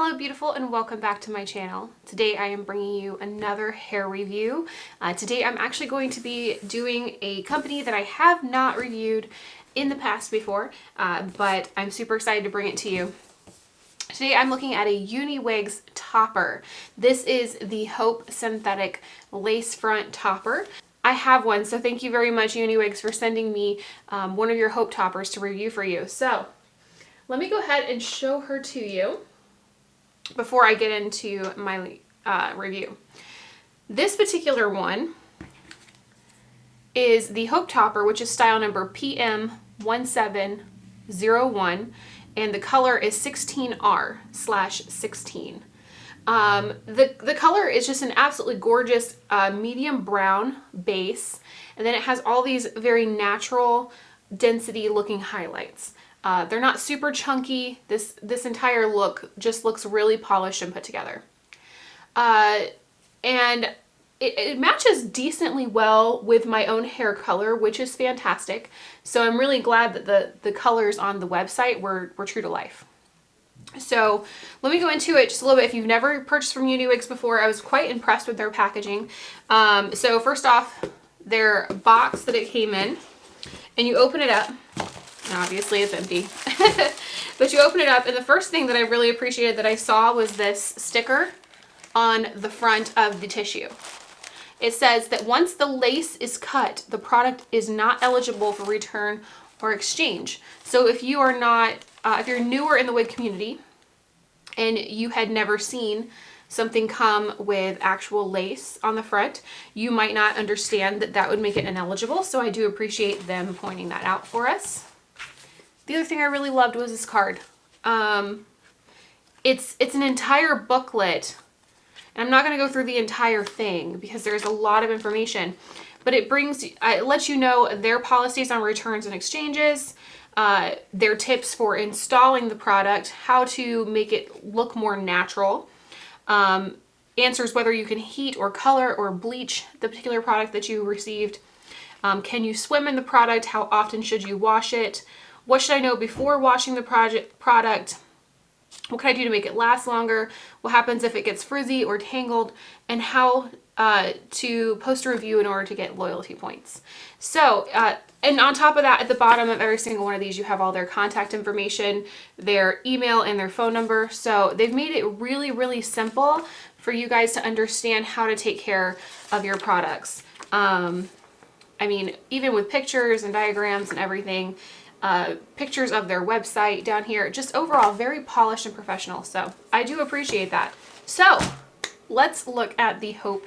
Hello beautiful and welcome back to my channel. Today I am bringing you another hair review. Today I'm actually going to be doing a company that I have not reviewed in the past before, but I'm super excited to bring it to you. Today I'm looking at a UniWigs topper. This is the Hope Synthetic Lace Front Topper. I have one, so thank you very much UniWigs for sending me one of your Hope toppers to review for you. So let me go ahead and show her to you before I get into my review. This particular one is the Hope Topper, which is style number PM1701, and the color is 16R/16. The color is just an absolutely gorgeous medium brown base, and then it has all these very natural density looking highlights. They're not super chunky. This entire look just looks really polished and put together. And it matches decently well with my own hair color, which is fantastic. So I'm really glad that the colors on the website were true to life. So let me go into it just a little bit. If you've never purchased from UniWigs before, I was quite impressed with their packaging. So first off, their box that it came in, and you open it up. Obviously it's empty, but you open it up, and the first thing that I really appreciated that I saw was this sticker on the front of the tissue. It says that once the lace is cut, the product is not eligible for return or exchange. So if you are not, if you're newer in the wig community and you had never seen something come with actual lace on the front, you might not understand that that would make it ineligible. So I do appreciate them pointing that out for us. The other thing I really loved was this card. It's an entire booklet, and I'm not going to go through the entire thing because there's a lot of information, but it lets you know their policies on returns and exchanges, their tips for installing the product, how to make it look more natural, answers whether you can heat or color or bleach the particular product that you received, can you swim in the product, how often should you wash it, what should I know before washing the product? What can I do to make it last longer? What happens if it gets frizzy or tangled? And how to post a review in order to get loyalty points. So, and on top of that, at the bottom of every single one of these, you have all their contact information, their email, and their phone number. So they've made it really, really simple for you guys to understand how to take care of your products. I mean, even with pictures and diagrams and everything, pictures of their website down here, just overall very polished and professional. So I do appreciate that. So let's look at the Hope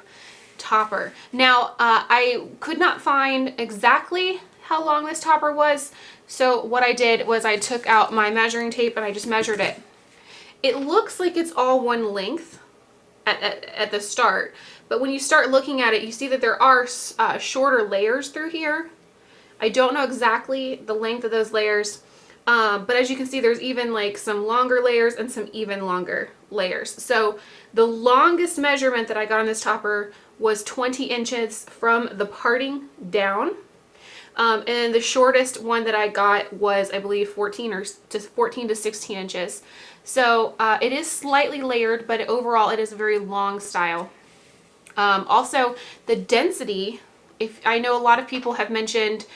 Topper. Now, I could not find exactly how long this topper was. So what I did was I took out my measuring tape and I just measured it. It looks like it's all one length at the start, but when you start looking at it, you see that there are shorter layers through here. I don't know exactly the length of those layers, but as you can see, there's even like some longer layers and some even longer layers. So the longest measurement that I got on this topper was 20 inches from the parting down. And the shortest one that I got was, I believe, 14 to 16 inches. So it is slightly layered, but overall it is a very long style. Also, the density, if I know a lot of people have mentioned,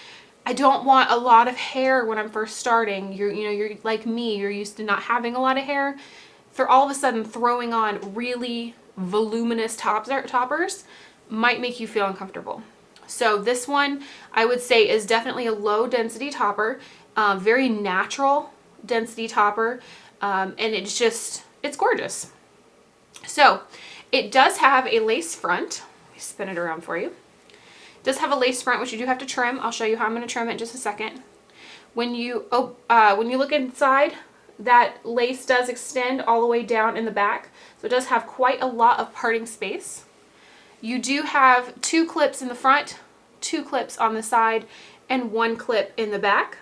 I don't want a lot of hair when I'm first starting. You're like me, you're used to not having a lot of hair. For all of a sudden throwing on really voluminous toppers might make you feel uncomfortable. So this one I would say is definitely a low density topper, very natural density topper, and it's gorgeous. So it does have a lace front. Let me spin it around for you. Does have a lace front, which you do have to trim. I'll show you how I'm going to trim it in just a second. When you look inside, that lace does extend all the way down in the back, so it does have quite a lot of parting space. You do have 2 clips in the front, 2 clips on the side, and 1 clip in the back.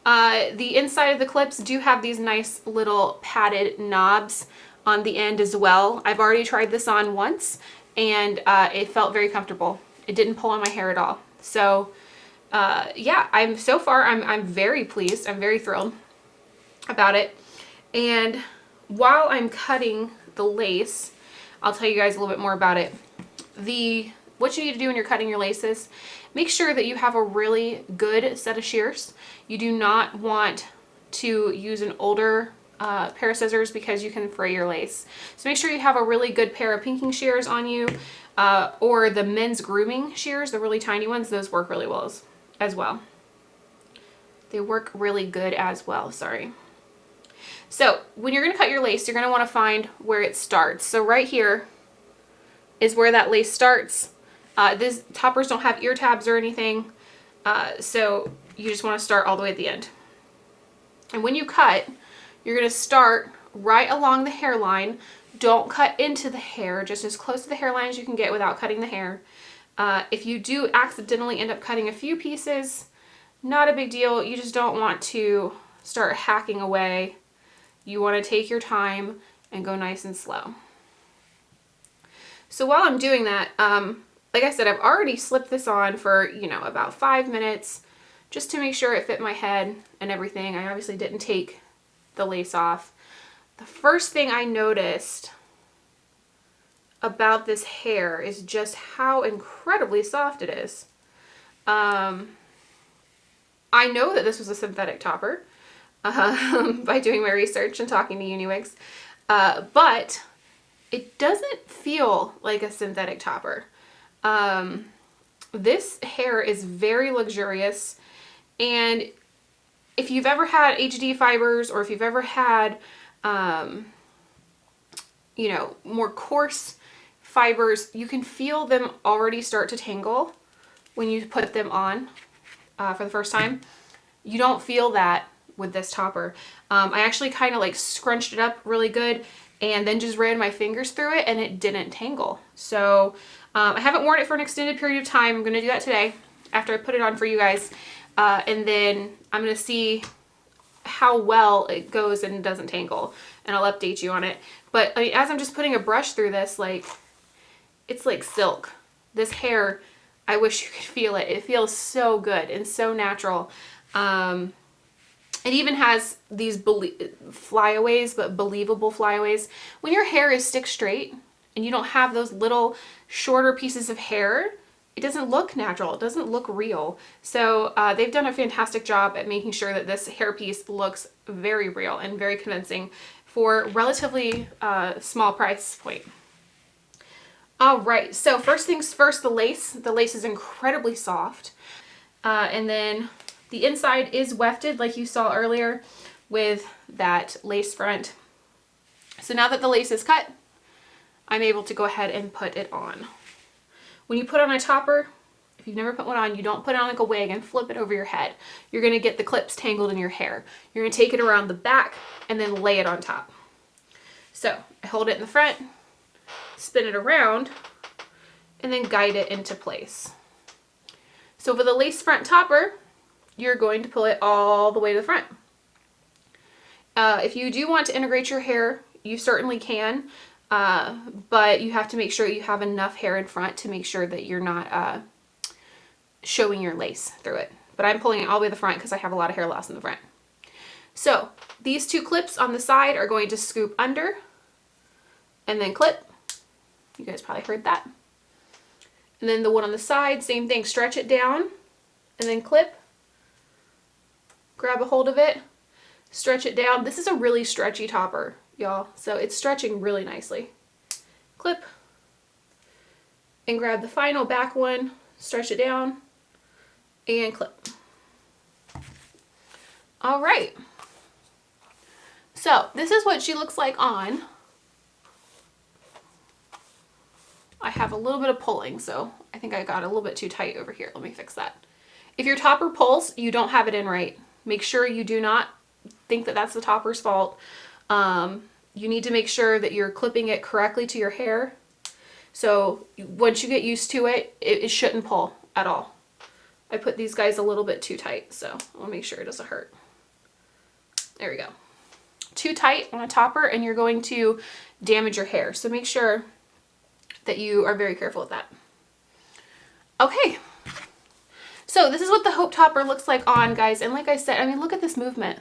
The inside of the clips do have these nice little padded knobs on the end as well. I've already tried this on once, and it felt very comfortable. It didn't pull on my hair at all. So yeah, I'm very pleased. I'm very thrilled about it. And while I'm cutting the lace, I'll tell you guys a little bit more about it. What you need to do when you're cutting your laces, make sure that you have a really good set of shears. You do not want to use an older pair of scissors because you can fray your lace. So make sure you have a really good pair of pinking shears on you, or the men's grooming shears, the really tiny ones. Those work really well as well. They work really good as well, sorry. So when you're gonna cut your lace, you're gonna wanna find where it starts. So right here is where that lace starts. These toppers don't have ear tabs or anything, so you just wanna start all the way at the end. And when you cut, you're gonna start right along the hairline. Don't cut into the hair, just as close to the hairline as you can get without cutting the hair. If you do accidentally end up cutting a few pieces, not a big deal. You just don't want to start hacking away. You want to take your time and go nice and slow. So while I'm doing that, like I said, I've already slipped this on for, about 5 minutes just to make sure it fit my head and everything. I obviously didn't take the lace off. The first thing I noticed about this hair is just how incredibly soft it is. I know that this was a synthetic topper by doing my research and talking to UniWigs, but it doesn't feel like a synthetic topper. This hair is very luxurious, and if you've ever had HD fibers, or if you've ever had, more coarse fibers, you can feel them already start to tangle when you put them on for the first time. You don't feel that with this topper. I actually kind of like scrunched it up really good and then just ran my fingers through it and it didn't tangle. So I haven't worn it for an extended period of time. I'm going to do that today after I put it on for you guys. And then I'm going to see how well it goes and doesn't tangle, and I'll update you on it. But I mean, as I'm just putting a brush through this, it's like silk. This hair, I wish you could feel it. It feels so good and so natural. It even has these flyaways, but believable flyaways. When your hair is stick straight and you don't have those little shorter pieces of hair, it doesn't look natural. It doesn't look real. So they've done a fantastic job at making sure that this hairpiece looks very real and very convincing for relatively small price point. All right, so first things first, the lace. The lace is incredibly soft. And then the inside is wefted like you saw earlier with that lace front. So now that the lace is cut, I'm able to go ahead and put it on. When you put on a topper, if you've never put one on, you don't put it on like a wig and flip it over your head. You're gonna get the clips tangled in your hair. You're gonna take it around the back and then lay it on top. So I hold it in the front, spin it around, and then guide it into place. So for the lace front topper, you're going to pull it all the way to the front. If you do want to integrate your hair, you certainly can, but you have to make sure you have enough hair in front to make sure that you're not showing your lace through it. But I'm pulling it all the way to the front because I have a lot of hair loss in the front. So these two clips on the side are going to scoop under and then clip. You guys probably heard that. And then the one on the side, same thing, stretch it down and then clip. Grab a hold of it, stretch it down. This is a really stretchy topper, y'all, so it's stretching really nicely. Clip and grab the final back one, stretch it down and clip. All right, so this is what she looks like on. I have a little bit of pulling, so I think I got a little bit too tight over here. Let me fix that. If your topper pulls, you don't have it in right. Make sure you do not think that that's the topper's fault. You need to make sure that you're clipping it correctly to your hair. So once you get used to it, it shouldn't pull at all. I put these guys a little bit too tight, so I'll make sure it doesn't hurt. There we go. Too tight on a topper and you're going to damage your hair. So make sure that you are very careful with that. Okay. So this is what the Hope topper looks like on, guys. And like I said, I mean, look at this movement.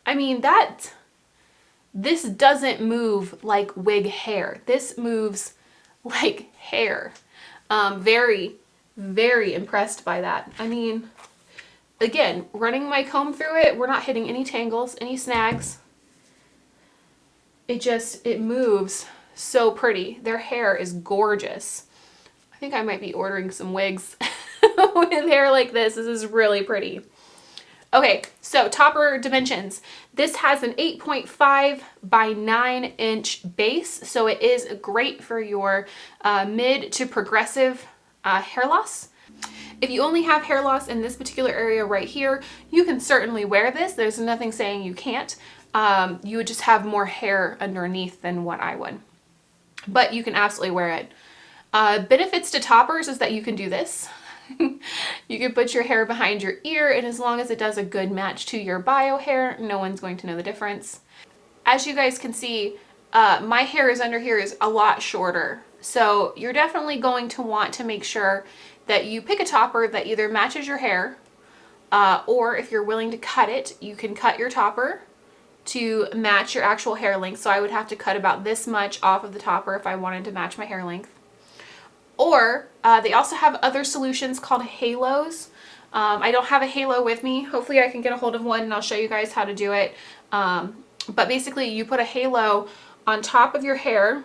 I mean, that this doesn't move like wig hair. This moves like hair. Very, very impressed by that. I mean, again, running my comb through it, we're not hitting any tangles, any snags. It moves so pretty. Their hair is gorgeous. I think I might be ordering some wigs with hair like this. This is really pretty. Okay, so topper dimensions. This has an 8.5 by 9 inch base, so it is great for your mid to progressive hair loss. If you only have hair loss in this particular area right here, you can certainly wear this. There's nothing saying you can't. You would just have more hair underneath than what I would. But you can absolutely wear it. Benefits to toppers is that you can do this. You can put your hair behind your ear, and as long as it does a good match to your bio hair, no one's going to know the difference. As you guys can see, my hair is under here is a lot shorter. So you're definitely going to want to make sure that you pick a topper that either matches your hair, or if you're willing to cut it, you can cut your topper to match your actual hair length. So I would have to cut about this much off of the topper if I wanted to match my hair length. Or they also have other solutions called halos. I don't have a halo with me. Hopefully I can get a hold of one and I'll show you guys how to do it. But basically you put a halo on top of your hair,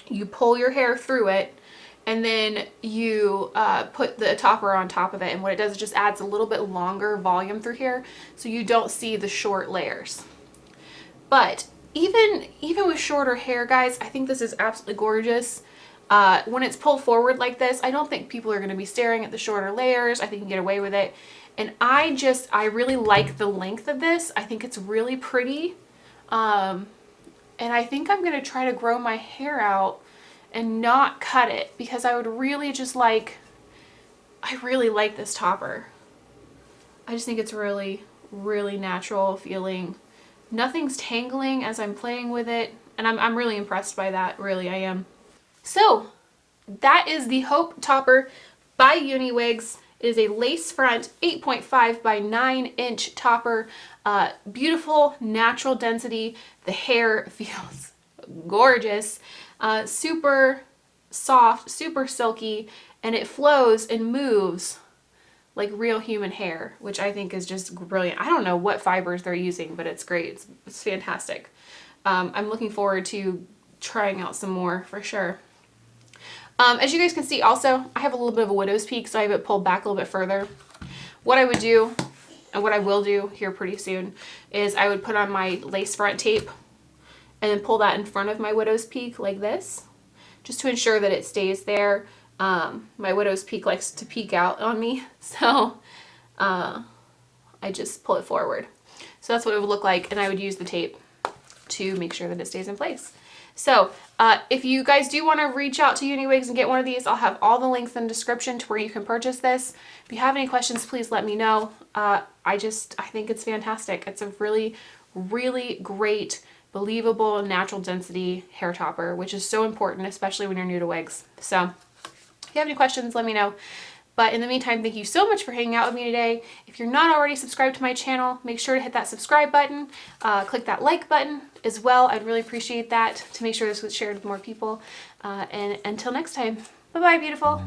you pull your hair through it, and then you put the topper on top of it. And what it does is just adds a little bit longer volume through here so you don't see the short layers. But even with shorter hair, guys, I think this is absolutely gorgeous. When it's pulled forward like this, I don't think people are going to be staring at the shorter layers. I think you can get away with it. And I really like the length of this. I think it's really pretty. And I think I'm going to try to grow my hair out and not cut it, because I would really just like, I really like this topper. I just think it's really, really natural feeling. Nothing's tangling as I'm playing with it. And I'm really impressed by that. Really, I am. So that is the Hope Topper by UniWigs. It is a lace front 8.5 by 9 inch topper. Beautiful natural density. The hair feels gorgeous. Super soft, super silky, and it flows and moves like real human hair, which I think is just brilliant. I don't know what fibers they're using, but it's great. It's fantastic. I'm looking forward to trying out some more for sure. As you guys can see also, I have a little bit of a widow's peak, so I have it pulled back a little bit further. What I would do, and what I will do here pretty soon, is I would put on my lace front tape and then pull that in front of my widow's peak like this, just to ensure that it stays there. My widow's peak likes to peek out on me, so I just pull it forward. So that's what it would look like, and I would use the tape to make sure that it stays in place. So if you guys do want to reach out to UniWigs and get one of these, I'll have all the links in the description to where you can purchase this. If you have any questions, please let me know. I think it's fantastic. It's a really, really great, believable, natural density hair topper, which is so important, especially when you're new to wigs. So if you have any questions, let me know. But in the meantime, thank you so much for hanging out with me today. If you're not already subscribed to my channel, make sure to hit that subscribe button. Click that like button as well. I'd really appreciate that to make sure this was shared with more people. And until next time, bye-bye, beautiful.